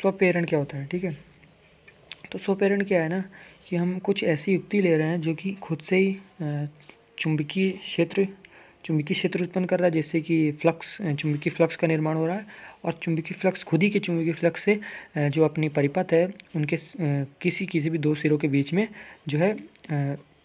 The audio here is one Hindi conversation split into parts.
स्वप्रेरण क्या होता है, ठीक है। तो स्वप्रेरण क्या है ना कि हम कुछ ऐसी युक्ति ले रहे हैं जो कि खुद से ही चुंबकीय क्षेत्र उत्पन्न कर रहा है, जैसे कि फ्लक्स, चुंबकीय फ्लक्स का निर्माण हो रहा है, और चुंबकीय फ्लक्स खुद ही के चुंबकीय फ्लक्स से जो अपनी परिपथ है उनके किसी भी दो सिरों के बीच में जो है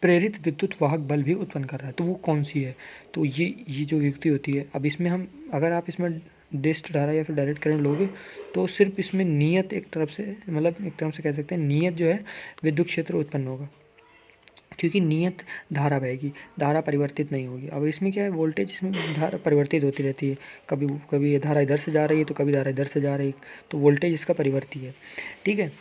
प्रेरित विद्युत वाहक बल भी उत्पन्न कर रहा है। तो वो कौन सी है, तो ये जो युक्ति होती है। अब इसमें हम, अगर आप इसमें डिस्ट धारा या फिर डायरेक्ट करंट लोगे तो सिर्फ इसमें नियत एक तरफ से, मतलब एक तरफ से कह सकते हैं नियत जो है विद्युत क्षेत्र उत्पन्न होगा, क्योंकि नियत धारा बहेगी, धारा परिवर्तित नहीं होगी। अब इसमें क्या है, वोल्टेज, इसमें धारा परिवर्तित होती रहती है, कभी कभी ये धारा इधर से जा रही है तो कभी धारा इधर से जा रही है, तो वोल्टेज इसका परिवर्ती है, ठीक है।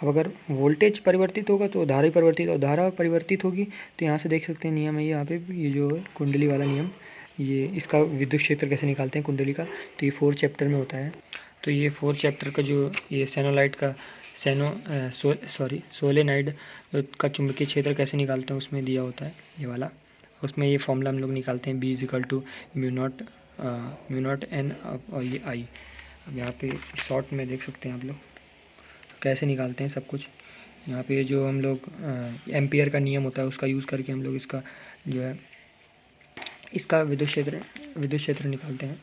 अब अगर वोल्टेज परिवर्तित होगा तो धारा परिवर्तित, और धारा परिवर्तित होगी तो यहाँ से देख सकते हैं नियम है यहाँ पे, ये जो है कुंडली वाला नियम, ये इसका विद्युत क्षेत्र कैसे निकालते हैं कुंडली का, तो ये 4th चैप्टर में होता है। तो ये 4th चैप्टर का जो ये सोलेनाइड का सोलेनाइड का चुंबकीय क्षेत्र कैसे निकालते हैं उसमें दिया होता है ये वाला। उसमें ये फॉर्मूला हम लोग निकालते हैं, B = म्यू नॉट N और ये I। अब यहाँ पे शॉर्ट में देख सकते हैं आप लोग कैसे निकालते हैं सब कुछ। यहाँ पे जो हम लोग एम्पियर का नियम होता है उसका यूज़ करके हम लोग इसका जो है इसका विद्युत क्षेत्र निकालते हैं।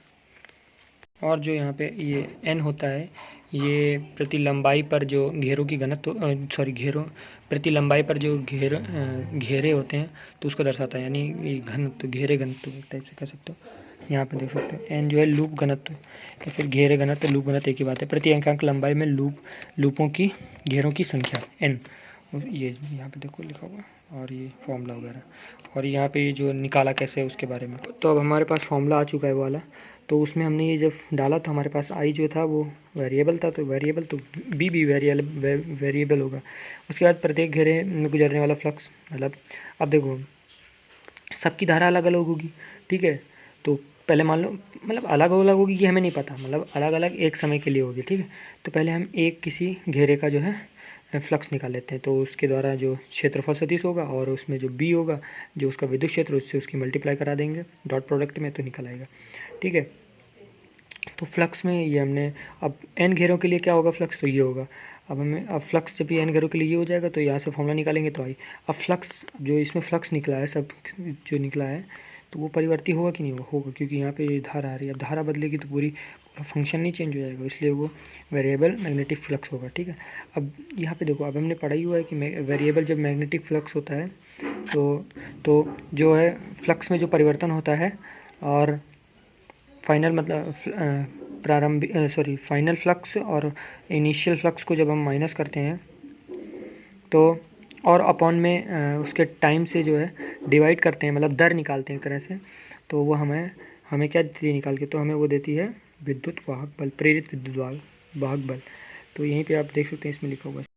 और जो यहाँ पे ये n होता है, ये प्रति लंबाई पर जो घेरों की घनत्व, प्रति लंबाई पर जो घेरे होते हैं तो उसको दर्शाता है, यानी ये घनत्व, घेरे घनत्व एक टाइप से कह सकते हो। यहाँ पे देख सकते हो n जो है लूप घनत्व, या फिर घेरे घनत्व, लूप घनत्व एक ही बात है। प्रति अंकांक लंबाई में लूपों की घेरों की संख्या n, ये यहाँ पे देखो लिखा हुआ, और ये फॉर्मूला वगैरह, और यहाँ पे जो निकाला कैसे है उसके बारे में। तो अब हमारे पास फॉर्मूला आ चुका है वो वाला, तो उसमें हमने ये जब डाला तो हमारे पास आई जो था वो वेरिएबल था, तो वेरिएबल तो बी भी वेरिएबल होगा। उसके बाद प्रत्येक घेरे में गुजरने वाला फ्लक्स, मतलब अब देखो सबकी धारा अलग अलग होगी, ठीक है। तो पहले मान लो, मतलब अलग अलग होगी ये हमें नहीं पता, मतलब अलग अलग एक समय के लिए होगी, ठीक है। तो पहले हम एक किसी घेरे का जो है फ्लक्स निकाल लेते हैं, तो उसके द्वारा जो क्षेत्रफल सदिश होगा और उसमें जो बी होगा जो उसका विद्युत क्षेत्र, उससे उसकी मल्टीप्लाई करा देंगे डॉट प्रोडक्ट में, तो निकल आएगा, ठीक है। तो फ्लक्स में ये हमने, अब n घेरों के लिए क्या होगा फ्लक्स, तो ये होगा। अब फ्लक्स जब ये n घेरों के लिए ये हो जाएगा तो यहाँ से फॉर्मूला निकालेंगे तो आई। अब फ्लक्स जो इसमें फ्लक्स निकला है, सब जो निकला है तो वो परिवर्ती होगा कि नहीं होगा, क्योंकि यहाँ पे धारा आ रही है। अब धारा बदलेगी तो पूरा फंक्शन नहीं चेंज हो जाएगा, इसलिए वो वेरिएबल मैग्नेटिक फ्लक्स होगा, ठीक है। अब यहाँ पे देखो, अब हमने पढ़ा ही हुआ है कि वेरिएबल जब मैग्नेटिक फ्लक्स होता है तो जो है फ्लक्स में जो परिवर्तन होता है, और फाइनल मतलब फाइनल फ्लक्स और इनिशियल फ्लक्स को जब हम माइनस करते हैं तो, और अपॉन में उसके टाइम से जो है डिवाइड करते हैं, मतलब दर निकालते हैं एक तरह से, तो वो हमें क्या देती है निकाल के, तो हमें वो देती है विद्युत वाहक बल, प्रेरित विद्युत वाहक बल। तो यहीं पे आप देख सकते हैं इसमें लिखा हुआ है।